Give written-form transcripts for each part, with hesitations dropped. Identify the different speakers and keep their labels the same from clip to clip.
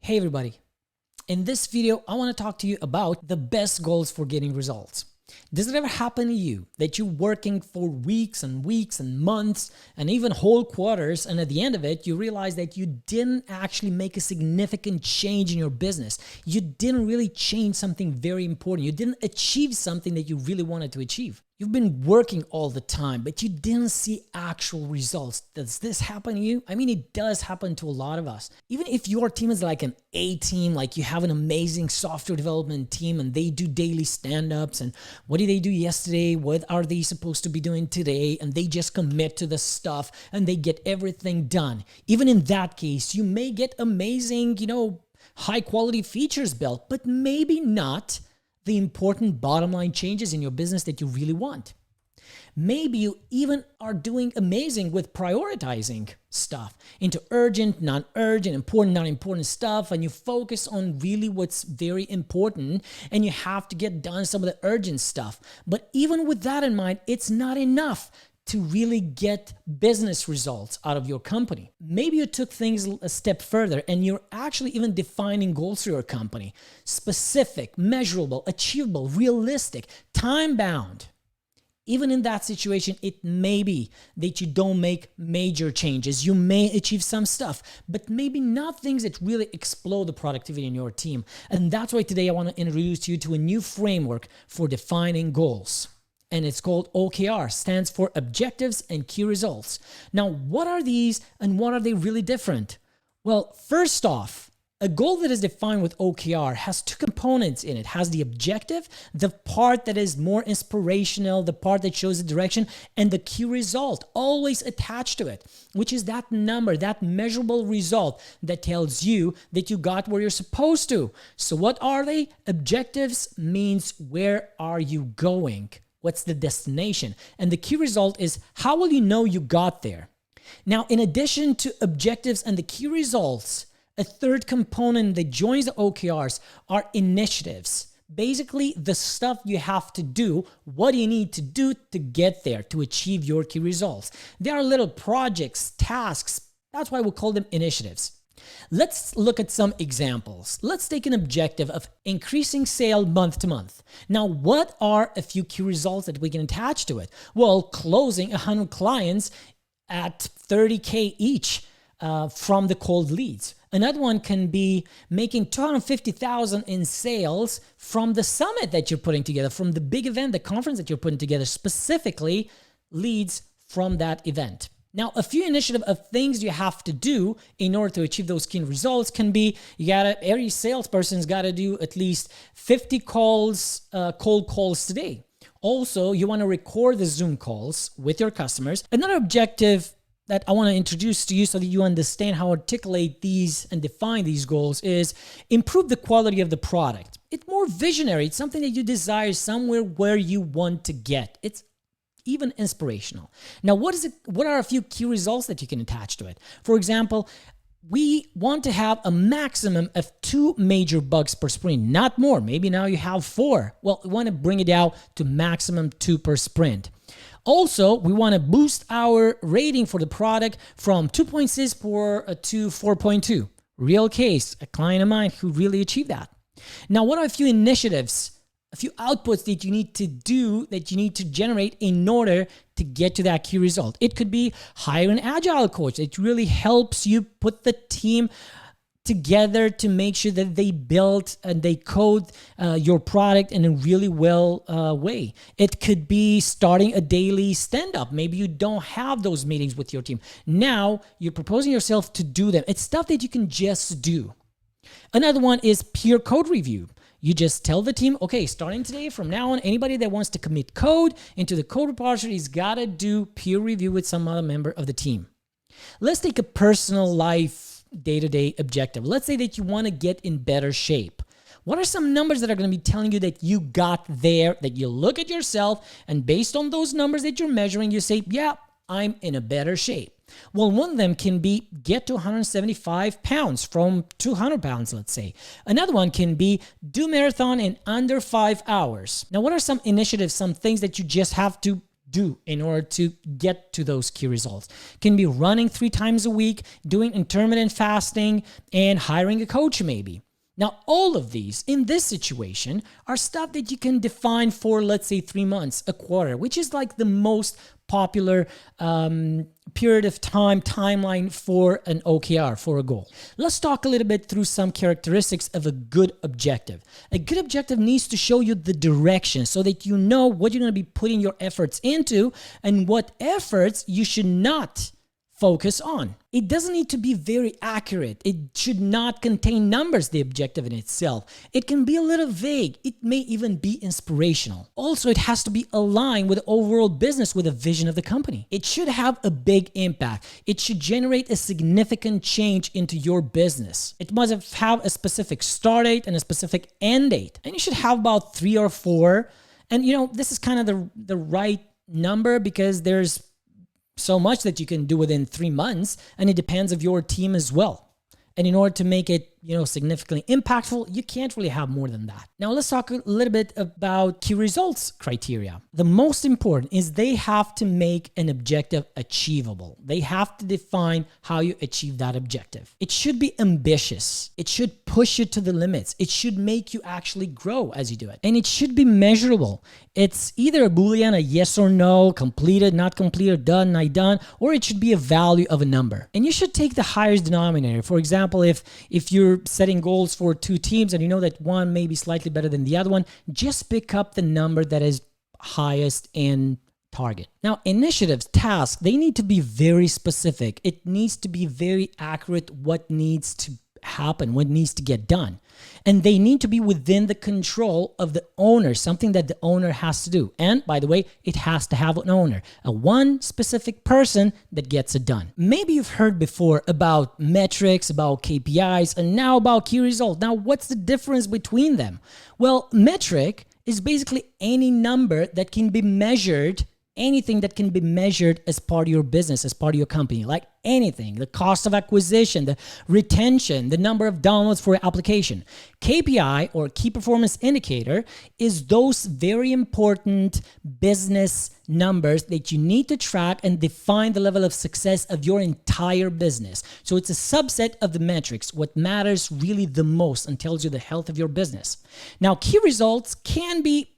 Speaker 1: Hey everybody, in this video I want to talk to you about the best goals for getting results. Does it ever happen to you that you're working for weeks and weeks and months and even whole quarters, and at the end of it you realize that you didn't actually make a significant change in your business? You didn't really change something very important. You didn't achieve something that you really wanted to achieve. You've been working all the time, but you didn't see actual results. Does this happen to you? I mean, it does happen to a lot of us. Even if your team is like an A team, like you have an amazing software development team and they do daily stand-ups and what did they do yesterday? What are they supposed to be doing today? And they just commit to the stuff and they get everything done. Even in that case, you may get amazing, high quality features built, but maybe not the important bottom line changes in your business that you really want. Maybe you even are doing amazing with prioritizing stuff into urgent, non-urgent, important, non-important stuff, and you focus on really what's very important, and you have to get done some of the urgent stuff. But even with that in mind, it's not enough to really get business results out of your company. Maybe you took things a step further and you're actually even defining goals for your company. Specific, measurable, achievable, realistic, time-bound. Even in that situation, it may be that you don't make major changes. You may achieve some stuff, but maybe not things that really explode the productivity in your team. And that's why today I want to introduce you to a new framework for defining goals. And it's called OKR, stands for Objectives and Key Results. Now, what are these and what are they really different? Well, first off, a goal that is defined with OKR has two components in it. It has the objective, the part that is more inspirational, the part that shows the direction, and the key result always attached to it, which is that number, that measurable result that tells you that you got where you're supposed to. So what are they? Objectives means where are you going? What's the destination? And the key result is how will you know you got there? Now, in addition to objectives and the key results, a third component that joins the OKRs are initiatives. Basically, the stuff you have to do, what do you need to do to get there, to achieve your key results? They are little projects, tasks. That's why we call them initiatives. Let's look at some examples. Let's take an objective of increasing sale month to month. Now, what are a few key results that we can attach to it? Well, closing 100 clients at $30K each from the cold leads. Another one can be making $250,000 in sales from the summit that you're putting together, from the big event, the conference that you're putting together, specifically leads from that event. Now, a few initiative of things you have to do in order to achieve those key results can be, every salesperson's got to do at least 50 calls, cold calls today. Also, you want to record the Zoom calls with your customers. Another objective that I want to introduce to you so that you understand how to articulate these and define these goals is improve the quality of the product. It's more visionary. It's something that you desire somewhere where you want to get. It's even inspirational. Now, what are a few key results that you can attach to it? For example, we want to have a maximum of 2 major bugs per sprint, not more. Maybe now you have 4. Well, we want to bring it out to maximum 2 per sprint. Also, we want to boost our rating for the product from 2.6 to 4.2. Real case, a client of mine who really achieved that. Now, what are a few initiatives, a few outputs that you need to do, that you need to generate in order to get to that key result? It could be hire an agile coach. It really helps you put the team together to make sure that they build and they code your product in a really well way. It could be starting a daily stand-up. Maybe you don't have those meetings with your team. Now you're proposing yourself to do them. It's stuff that you can just do. Another one is peer code review. You just tell the team, okay, starting today, from now on, anybody that wants to commit code into the code repository has got to do peer review with some other member of the team. Let's take a personal life day-to-day objective. Let's say that you want to get in better shape. What are some numbers that are going to be telling you that you got there, that you look at yourself and based on those numbers that you're measuring, you say, yeah, I'm in a better shape. Well, one of them can be get to 175 pounds from 200 pounds, let's say. Another one can be do marathon in under 5 hours. Now, what are some initiatives, some things that you just have to do in order to get to those key results. It can be running 3 times a week, doing intermittent fasting, and hiring a coach maybe. Now, all of these in this situation are stuff that you can define for, let's say, 3 months, a quarter, which is like the most popular period of time timeline for an OKR, for a goal. Let's talk a little bit through some characteristics of a good objective. A good objective needs to show you the direction so that you know what you're going to be putting your efforts into and what efforts you should not focus on. It doesn't need to be very accurate. It should not contain numbers, the objective in itself. It can be a little vague. It may even be inspirational. Also, it has to be aligned with the overall business, with the vision of the company. It should have a big impact. It should generate a significant change into your business. It must have a specific start date and a specific end date. And you should have about 3 or 4. And this is kind of the right number because there's so much that you can do within 3 months, and it depends of your team as well. And in order to make it, significantly impactful, you can't really have more than that. Now let's talk a little bit about key results criteria. The most important is they have to make an objective achievable. They have to define how you achieve that objective. It should be ambitious. It should push you to the limits. It should make you actually grow as you do it. And it should be measurable. It's either a Boolean, a yes or no, completed, not completed, done, not done, or it should be a value of a number. And you should take the highest denominator. For example, if you're setting goals for 2 teams and you know that one may be slightly better than the other one, just pick up the number that is highest in target. Now, initiatives, tasks, they need to be very specific. It needs to be very accurate what needs to happen, what needs to get done. And they need to be within the control of the owner, something that the owner has to do. And by the way, it has to have an owner, a one specific person that gets it done. Maybe you've heard before about metrics, about KPIs, and now about key results. Now, what's the difference between them? Well, metric is basically any number that can be measured, anything that can be measured as part of your business, as part of your company, like anything, the cost of acquisition, the retention, the number of downloads for your application. KPI, or key performance indicator, is those very important business numbers that you need to track and define the level of success of your entire business. So it's a subset of the metrics, what matters really the most and tells you the health of your business. Now, key results can be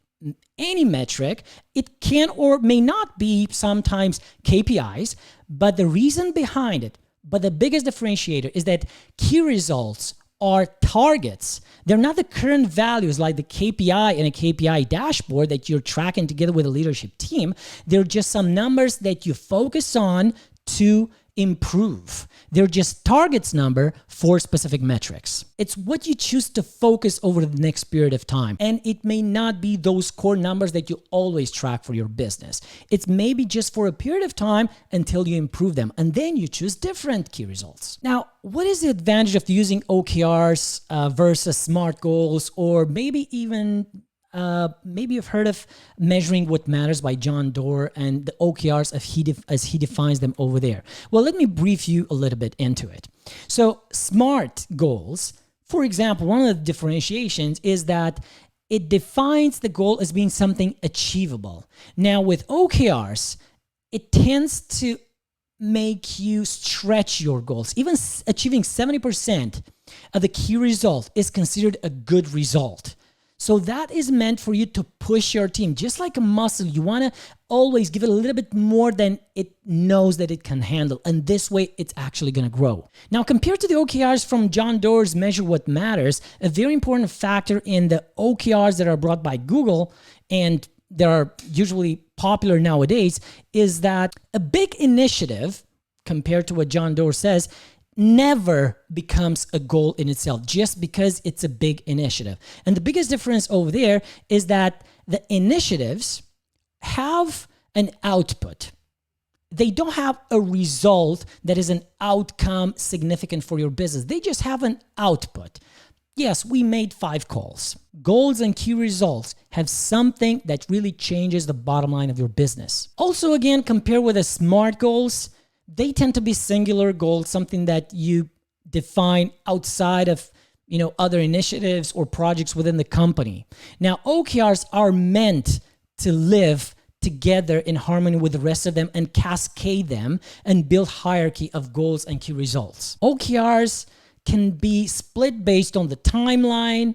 Speaker 1: any metric. It can or may not be sometimes KPIs, but the reason behind it, but the biggest differentiator is that key results are targets. They're not the current values like the KPI in a KPI dashboard that you're tracking together with a leadership team. They're just some numbers that you focus on to improve. They're just targets number for specific metrics. It's what you choose to focus over the next period of time. And it may not be those core numbers that you always track for your business. It's maybe just for a period of time until you improve them. And then you choose different key results. Now, what is the advantage of using OKRs versus SMART goals, or maybe even maybe you've heard of Measuring What Matters by John Doerr and the OKRs as he defines them over there. Well, let me brief you a little bit into it. So SMART goals, for example, one of the differentiations is that it defines the goal as being something achievable. Now with OKRs, it tends to make you stretch your goals. Even achieving 70% of the key result is considered a good result. So that is meant for you to push your team. Just like a muscle, you want to always give it a little bit more than it knows that it can handle. And this way, it's actually going to grow. Now, compared to the OKRs from John Doerr's Measure What Matters, a very important factor in the OKRs that are brought by Google and that are usually popular nowadays is that a big initiative, compared to what John Doerr says, never becomes a goal in itself just because it's a big initiative. And the biggest difference over there is that the initiatives have an output. They don't have a result that is an outcome significant for your business. They just have an output. Yes, we made 5 calls. Goals and key results have something that really changes the bottom line of your business. Also, again, compare with the SMART goals. They tend to be singular goals, something that you define outside of, other initiatives or projects within the company. Now, OKRs are meant to live together in harmony with the rest of them and cascade them and build hierarchy of goals and key results. OKRs can be split based on the timeline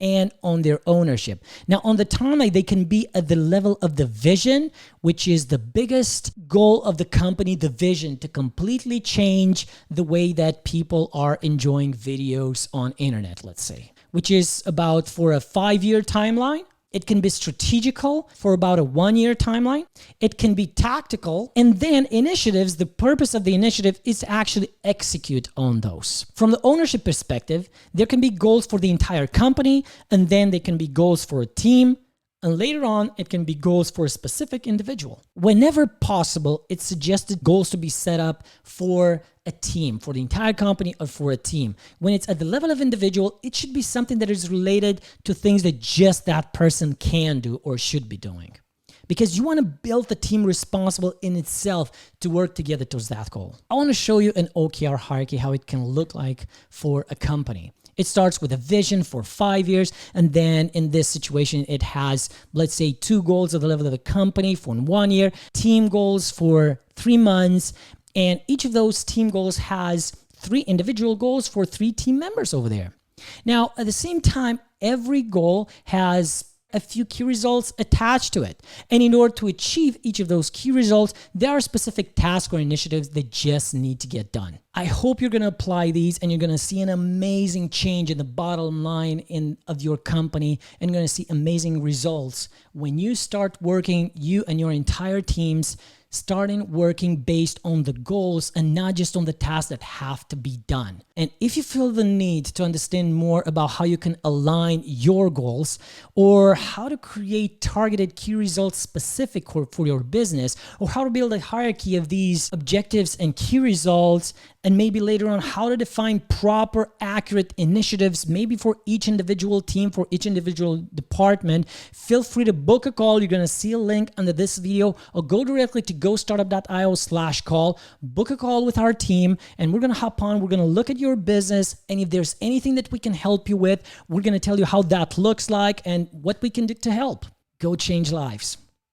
Speaker 1: and on their ownership. Now, on the timeline, they can be at the level of the vision, which is the biggest goal of the company, the vision to completely change the way that people are enjoying videos on internet, let's say, which is about for a 5-year timeline. It can be strategical for about a 1-year timeline. It can be tactical. And then initiatives, the purpose of the initiative is to actually execute on those. From the ownership perspective, there can be goals for the entire company, and then there can be goals for a team. And later on, it can be goals for a specific individual. Whenever possible, it's suggested goals to be set up for a team, for the entire company or for a team. When it's at the level of individual, it should be something that is related to things that just that person can do or should be doing. Because you want to build the team responsible in itself to work together towards that goal. I want to show you an OKR hierarchy, how it can look like for a company. It starts with a vision for 5 years, and then in this situation, it has, let's say, 2 goals at the level of the company for 1 year, team goals for 3 months, and each of those team goals has 3 individual goals for 3 team members over there. Now, at the same time, every goal has a few key results attached to it. And in order to achieve each of those key results, there are specific tasks or initiatives that just need to get done. I hope you're going to apply these and you're going to see an amazing change in the bottom line of your company, and you're going to see amazing results when you start working, you and your entire teams starting working based on the goals and not just on the tasks that have to be done. And if you feel the need to understand more about how you can align your goals or how to create targeted key results specific for your business, or how to build a hierarchy of these objectives and key results, and maybe later on how to define proper, accurate initiatives, maybe for each individual team, for each individual department, feel free to book a call. You're going to see a link under this video, or go directly to gostartup.io/call, book a call with our team, and we're going to hop on. We're going to look at your business, and if there's anything that we can help you with, we're going to tell you how that looks like and what we can do to help. Go change lives.